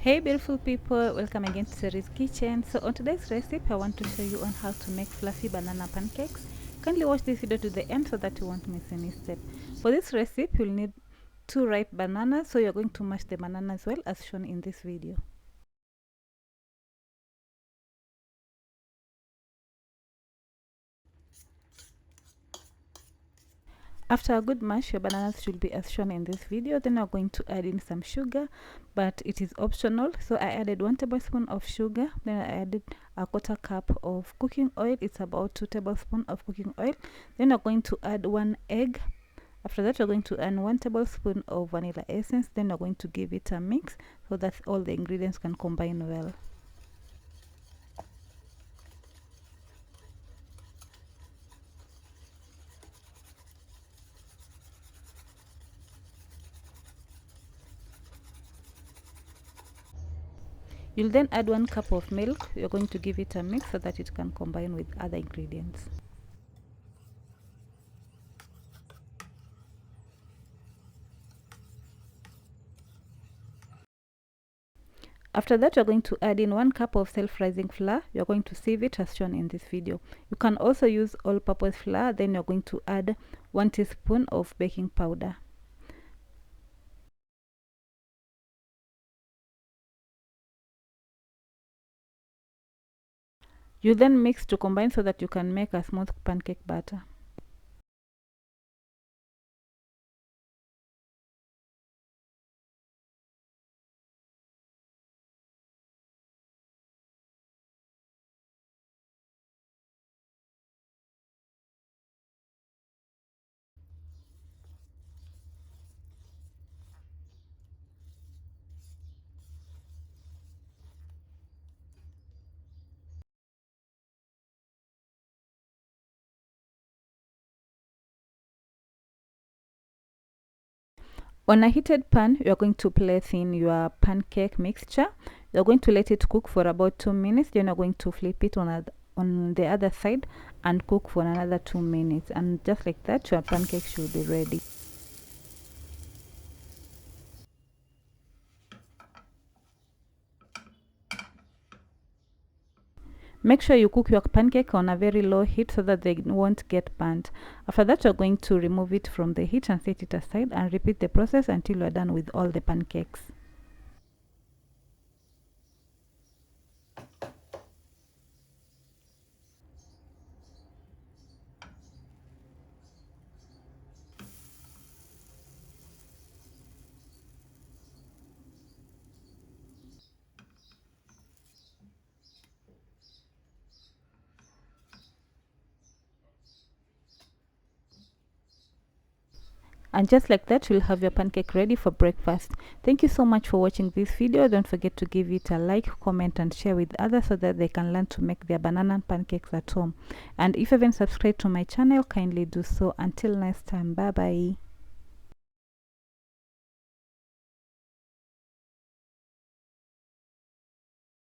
Hey beautiful people, welcome again to Series Kitchen. So on today's recipe I want to show you on how to make fluffy banana pancakes. Kindly watch this video to the end so that you won't miss any step. For this recipe you'll need 2 ripe bananas, so you're going to mash the bananas well as shown in this video. After a good mash, your bananas should be as shown in this video. Then we're going to add in some sugar, but it is optional. So I added 1 tablespoon of sugar. Then I added a 1/4 cup of cooking oil. It's about 2 tablespoons of cooking oil. Then we're going to add 1 egg. After that, we're going to add 1 tablespoon of vanilla essence. Then we're going to give it a mix so that all the ingredients can combine well. You'll then add 1 cup of milk. You're going to give it a mix so that it can combine with other ingredients. After that, you're going to add in 1 cup of self-rising flour. You're going to sieve it as shown in this video. You can also use all-purpose flour. Then you're going to add 1 teaspoon of baking powder. You then mix to combine so that you can make a smooth pancake batter. On a heated pan, you're going to place in your pancake mixture. You're going to let it cook for about 2 minutes. Then you're going to flip it on the other side and cook for another 2 minutes. And just like that, your pancake should be ready. Make sure you cook your pancake on a very low heat so that they won't get burnt. After that, you're going to remove it from the heat and set it aside and repeat the process until you're done with all the pancakes. And just like that, you'll have your pancake ready for breakfast. Thank you so much for watching this video. Don't forget to give it a like, comment and share with others so that they can learn to make their banana pancakes at home. And if you haven't subscribed to my channel, kindly do so. Until next time, bye bye.